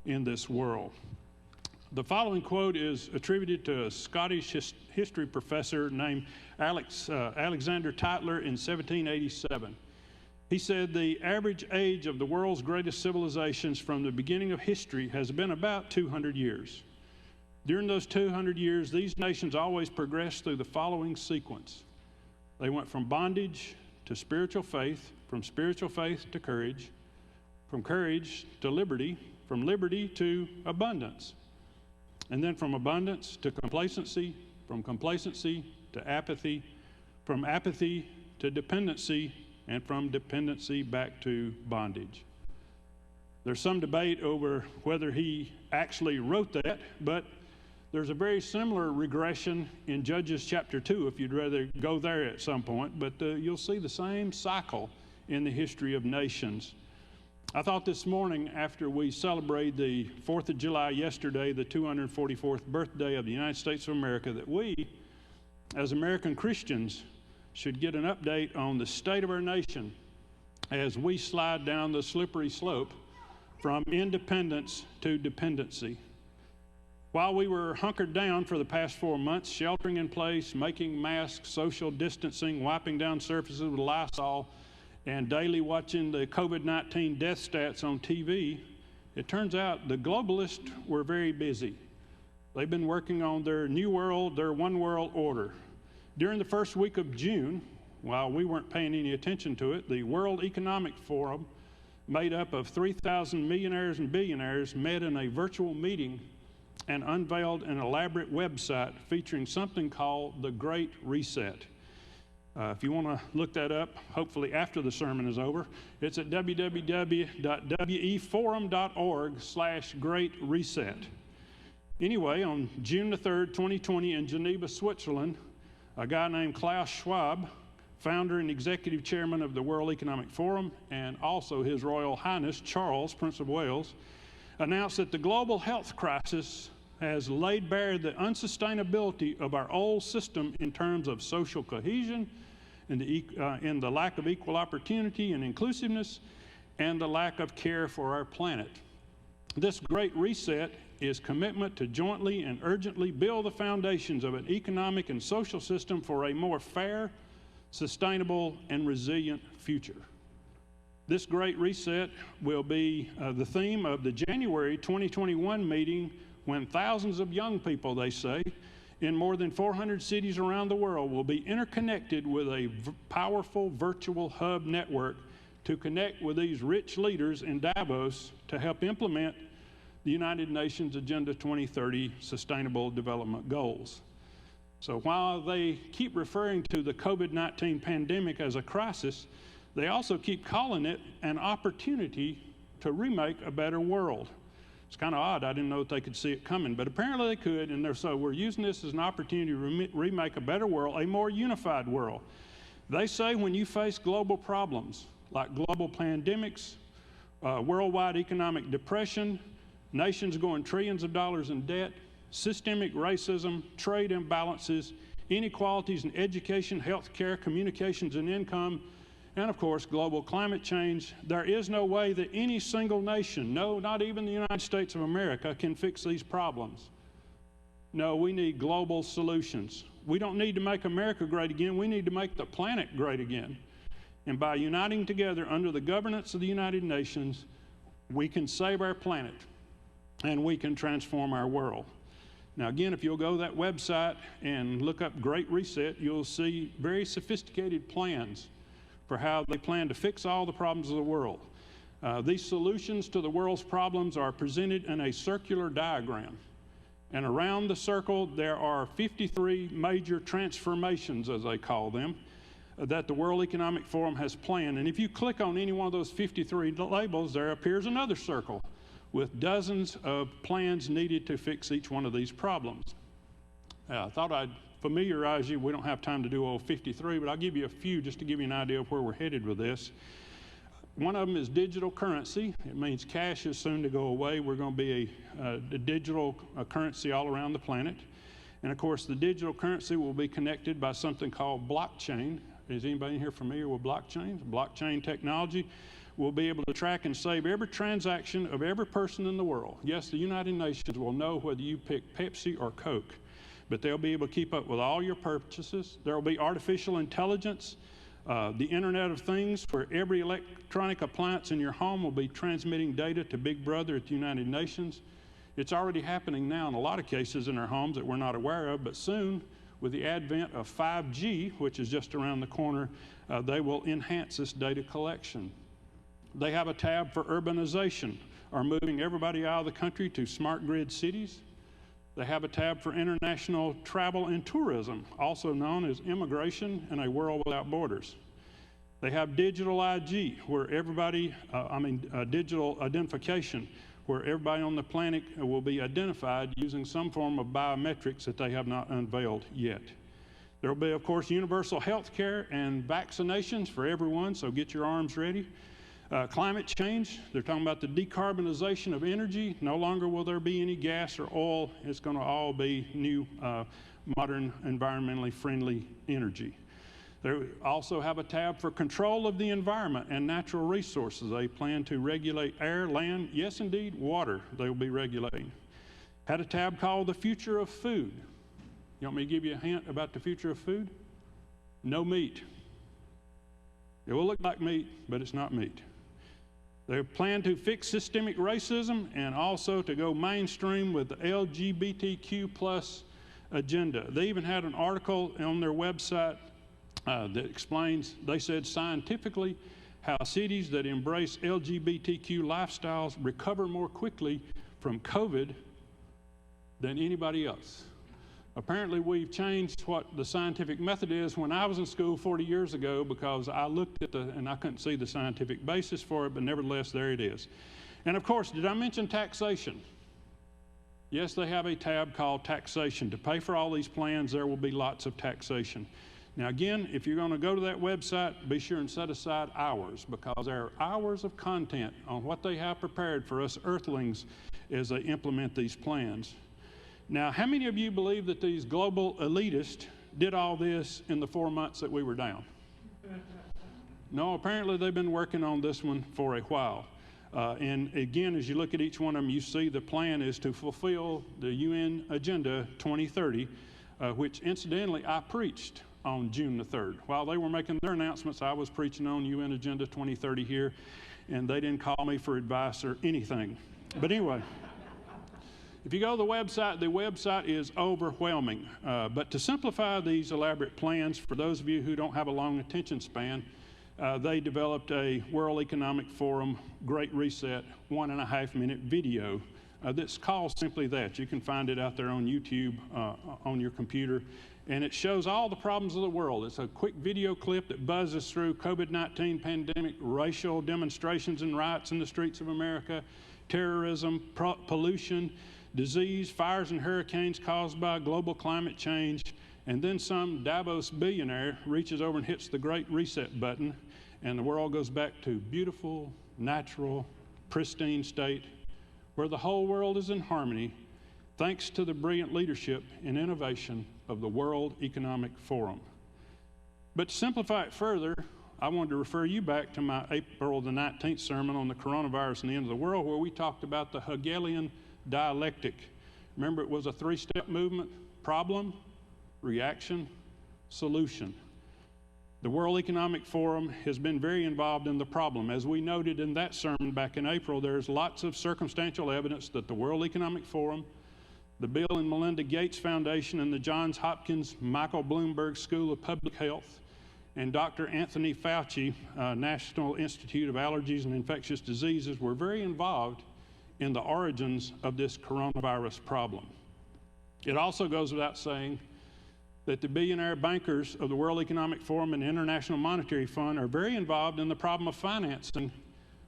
in this world. The following quote is attributed to a Scottish history professor named Alexander Tytler in 1787. He said, "The average age of the world's greatest civilizations from the beginning of history has been about 200 years. During those 200 years, these nations always progressed through the following sequence. They went from bondage to spiritual faith, from spiritual faith to courage, from courage to liberty, from liberty to abundance, and then from abundance to complacency, from complacency to apathy, from apathy to dependency, and from dependency back to bondage." There's some debate over whether he actually wrote that, but there's a very similar regression in Judges chapter 2, if you'd rather go there at some point, but you'll see the same cycle in the history of nations. I thought this morning, after we celebrated the 4th of July yesterday, the 244th birthday of the United States of America, that we, as American Christians, should get an update on the state of our nation as we slide down the slippery slope from independence to dependency. While we were hunkered down for the past 4 months, sheltering in place, making masks, social distancing, wiping down surfaces with Lysol, and daily watching the COVID-19 death stats on TV, it turns out the globalists were very busy. They've been working on their new world, their one world order. During the first week of June, while we weren't paying any attention to it, the World Economic Forum, made up of 3,000 millionaires and billionaires, met in a virtual meeting and unveiled an elaborate website featuring something called the Great Reset. If you want to look that up, hopefully after the sermon is over, it's at www.weforum.org/Great Reset. Anyway, on June the 3rd, 2020, in Geneva, Switzerland, a guy named Klaus Schwab, founder and executive chairman of the World Economic Forum, and also His Royal Highness Charles, Prince of Wales, announced that the global health crisis has laid bare the unsustainability of our old system in terms of social cohesion and the lack of equal opportunity and inclusiveness and the lack of care for our planet. This Great Reset is commitment to jointly and urgently build the foundations of an economic and social system for a more fair, sustainable, and resilient future. This Great Reset will be the theme of the January 2021 meeting, when thousands of young people, they say, in more than 400 cities around the world will be interconnected with a powerful virtual hub network to connect with these rich leaders in Davos to help implement the United Nations Agenda 2030 Sustainable Development Goals. So while they keep referring to the COVID-19 pandemic as a crisis, they also keep calling it an opportunity to remake a better world. It's kind of odd. I didn't know that they could see it coming, but apparently they could, and so we're using this as an opportunity to remake a better world, a more unified world. They say when you face global problems like global pandemics, worldwide economic depression, nations going trillions of dollars in debt, systemic racism, trade imbalances, inequalities in education, health care, communications, and income, and of course, global climate change, there is no way that any single nation, no, not even the United States of America, can fix these problems. No, we need global solutions. We don't need to make America great again. We need to make the planet great again. And by uniting together under the governance of the United Nations, we can save our planet and we can transform our world. Now again, if you'll go to that website and look up Great Reset, you'll see very sophisticated plans for how they plan to fix all the problems of the world. These solutions to the world's problems are presented in a circular diagram. And around the circle, there are 53 major transformations, as they call them, that the World Economic Forum has planned. And if you click on any one of those 53 labels, there appears another circle with dozens of plans needed to fix each one of these problems. I thought I'd familiarize you. We don't have time to do all 53, but I'll give you a few just to give you an idea of where we're headed with this. One of them is digital currency. It means cash is soon to go away. We're going to be a digital currency all around the planet. And of course, the digital currency will be connected by something called blockchain. Is anybody in here familiar with blockchain? Blockchain technology will be able to track and save every transaction of every person in the world. Yes, the United Nations will know whether you pick Pepsi or Coke, but they'll be able to keep up with all your purchases. There will be artificial intelligence, the Internet of Things, where every electronic appliance in your home will be transmitting data to Big Brother at the United Nations. It's already happening now in a lot of cases in our homes that we're not aware of, but soon, with the advent of 5G, which is just around the corner, they will enhance this data collection. They have a tab for urbanization, or moving everybody out of the country to smart grid cities. They have a tab for international travel and tourism, also known as immigration and a world without borders. They have digital IG, where everybody, digital identification, where everybody on the planet will be identified using some form of biometrics that they have not unveiled yet. There will be, of course, universal health care and vaccinations for everyone, so get your arms ready. Climate change, they're talking about the decarbonization of energy. No longer will there be any gas or oil. It's going to all be new, modern, environmentally friendly energy. They also have a tab for control of the environment and natural resources. They plan to regulate air, land, yes, indeed, water they will be regulating. Had a tab called the future of food. You want me to give you a hint about the future of food? No meat. It will look like meat, but it's not meat. They plan to fix systemic racism and also to go mainstream with the LGBTQ plus agenda. They even had an article on their website that explains, they said scientifically, how cities that embrace LGBTQ lifestyles recover more quickly from COVID than anybody else. Apparently, we've changed what the scientific method is. When I was in school 40 years ago, because I looked at and I couldn't see the scientific basis for it, but nevertheless, there it is. And of course, did I mention taxation? Yes, they have a tab called taxation. To pay for all these plans, there will be lots of taxation. Now again, if you're going to go to that website, be sure and set aside hours, because there are hours of content on what they have prepared for us earthlings as they implement these plans. Now, how many of you believe that these global elitists did all this in the 4 months that we were down? No, apparently they've been working on this one for a while. And again, as you look at each one of them, you see the plan is to fulfill the UN Agenda 2030, which incidentally I preached on June the 3rd. While they were making their announcements, I was preaching on UN Agenda 2030 here, and they didn't call me for advice or anything. But anyway, if you go to the website is overwhelming. But to simplify these elaborate plans, for those of you who don't have a long attention span, they developed a World Economic Forum Great Reset 1.5-minute video that's called simply that. You can find it out there on YouTube on your computer. And it shows all the problems of the world. It's a quick video clip that buzzes through COVID-19 pandemic, racial demonstrations and riots in the streets of America, terrorism, pollution, disease, fires and hurricanes caused by global climate change, and then some Davos billionaire reaches over and hits the Great Reset button, and the world goes back to beautiful, natural, pristine state where the whole world is in harmony, thanks to the brilliant leadership and innovation of the World Economic Forum. But to simplify it further, I wanted to refer you back to my April the 19th sermon on the coronavirus and the end of the world, where we talked about the Hegelian dialectic. Remember, it was a 3-step movement: problem, reaction, solution. The World Economic Forum has been very involved in the problem. As we noted in that sermon back in April, there's lots of circumstantial evidence that the World Economic Forum, the Bill and Melinda Gates Foundation, and the Johns Hopkins Michael Bloomberg School of Public Health, and Dr. Anthony Fauci, National Institute of Allergies and Infectious Diseases, were very involved in the origins of this coronavirus problem. It also goes without saying that the billionaire bankers of the World Economic Forum and the International Monetary Fund are very involved in the problem of financing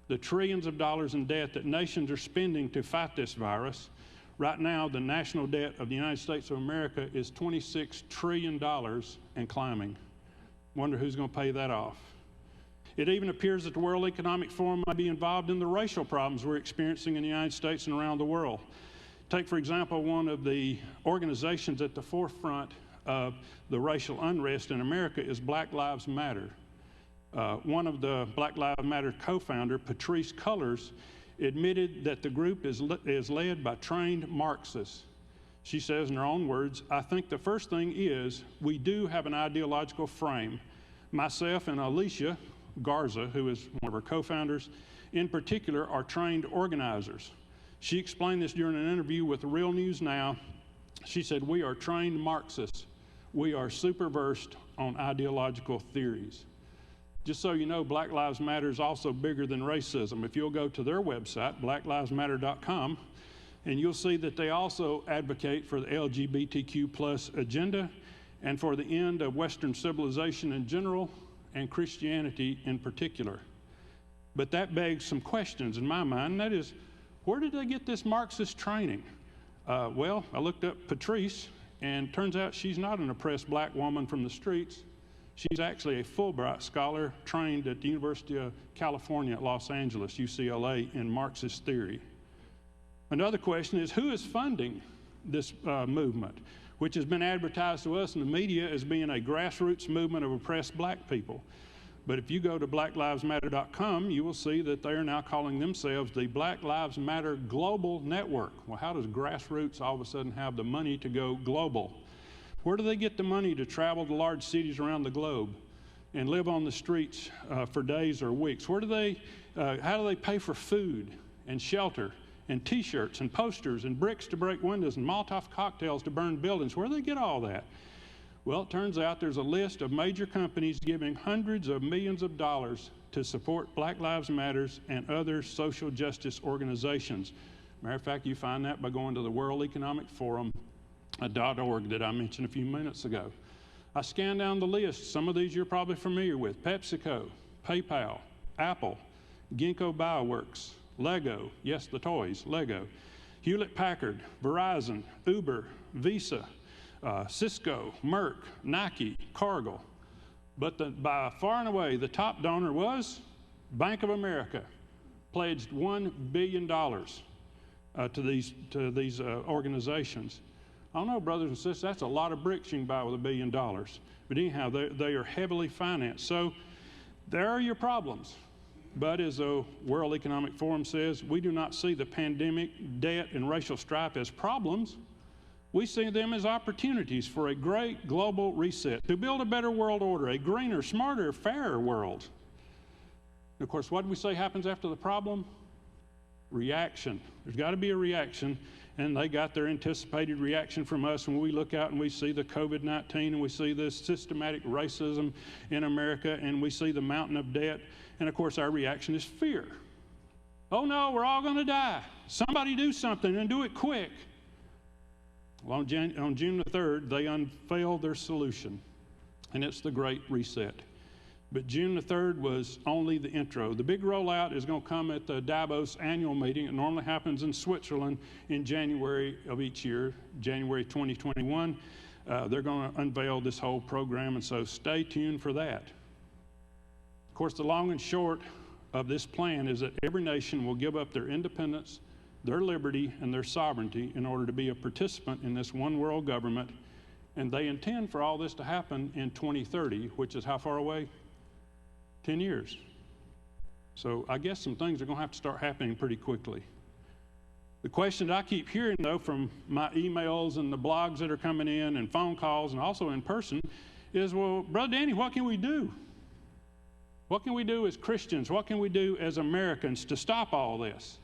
the trillions of dollars in debt that nations are spending to fight this virus. Right now, the national debt of the United States of America is $26 trillion and climbing. Wonder who's going to pay that off. It even appears that the World Economic Forum might be involved in the racial problems we're experiencing in the United States and around the world. Take, for example, one of the organizations at the forefront of the racial unrest in America is Black Lives Matter. One of the Black Lives Matter co-founder, Patrice Cullors, admitted that the group is led by trained Marxists. She says in her own words, "I think the first thing is we do have an ideological frame. Myself and Alicia Garza, who is one of her co-founders, in particular, are trained organizers." She explained this during an interview with Real News Now. She said, "We are trained Marxists. We are super versed on ideological theories." Just so you know, Black Lives Matter is also bigger than racism. If you'll go to their website, blacklivesmatter.com, and you'll see that they also advocate for the LGBTQ plus agenda and for the end of Western civilization in general and Christianity in particular. But that begs some questions in my mind, and that is, where did they get this Marxist training? Well, I looked up Patrice, and turns out she's not an oppressed black woman from the streets. She's actually a Fulbright scholar trained at the University of California at Los Angeles, UCLA, in Marxist theory. Another question is, who is funding this movement, which has been advertised to us in the media as being a grassroots movement of oppressed black people? But if you go to blacklivesmatter.com, you will see that they are now calling themselves the Black Lives Matter Global Network. Well, how does grassroots all of a sudden have the money to go global? Where do they get the money to travel to large cities around the globe and live on the streets for days or weeks? How do they pay for food and shelter and T-shirts and posters and bricks to break windows and Molotov cocktails to burn buildings? Where do they get all that? Well, it turns out there's a list of major companies giving hundreds of millions of dollars to support Black Lives Matters and other social justice organizations. Matter of fact, you find that by going to the World Economic Forum .org that I mentioned a few minutes ago. I scanned down the list. Some of these you're probably familiar with: PepsiCo, PayPal, Apple, Ginkgo Bioworks, Lego, yes, the toys, Lego, Hewlett-Packard, Verizon, Uber, Visa, Cisco, Merck, Nike, Cargill. But by far and away, the top donor was Bank of America, pledged $1 billion to these organizations. I don't know, brothers and sisters, that's a lot of bricks you can buy with $1 billion. But anyhow, they are heavily financed. So there are your problems. But as the World Economic Forum says, we do not see the pandemic, debt, and racial strife as problems. We see them as opportunities for a great global reset, to build a better world order, a greener, smarter, fairer world. And of course, what do we say happens after the problem? Reaction. There's got to be a reaction. And they got their anticipated reaction from us when we look out and we see the COVID-19 and we see this systematic racism in America and we see the mountain of debt. And of course, our reaction is fear. Oh no, we're all going to die. Somebody do something and do it quick. Well, on June the 3rd, they unveiled their solution, and it's the Great Reset. But June the 3rd was only the intro. The big rollout is going to come at the Davos annual meeting. It normally happens in Switzerland in January of each year, January 2021. They're going to unveil this whole program, and so stay tuned for that. Of course, the long and short of this plan is that every nation will give up their independence, their liberty, and their sovereignty in order to be a participant in this one world government. And they intend for all this to happen in 2030, which is how far away? 10 years. So I guess some things are going to have to start happening pretty quickly. The question that I keep hearing, though, from my emails and the blogs that are coming in and phone calls and also in person is, well, Brother Danny, what can we do? What can we do as Christians? What can we do as Americans to stop all this?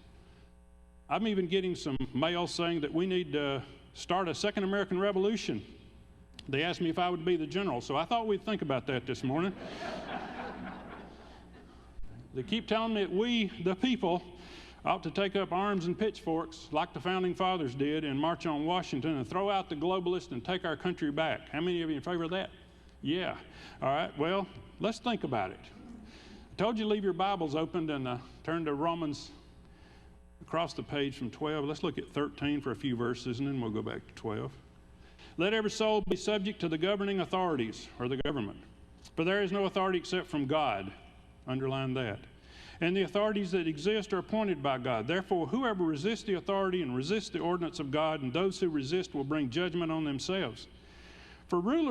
I'm even getting some mail saying that we need to start a second American Revolution. They asked me if I would be the general, so I thought we'd think about that this morning. They keep telling me that we, the people, ought to take up arms and pitchforks like the Founding Fathers did and march on Washington and throw out the globalists and take our country back. How many of you in favor of that? Yeah. All right, well, let's think about it. I told you leave your Bibles open and turn to Romans across the page from 12. Let's look at 13 for a few verses, and then we'll go back to 12. Let every soul be subject to the governing authorities, or the government. For there is no authority except from God. Underline that. And the authorities that exist are appointed by God. Therefore, whoever resists the authority and resists the ordinance of God, and those who resist will bring judgment on themselves. For rulers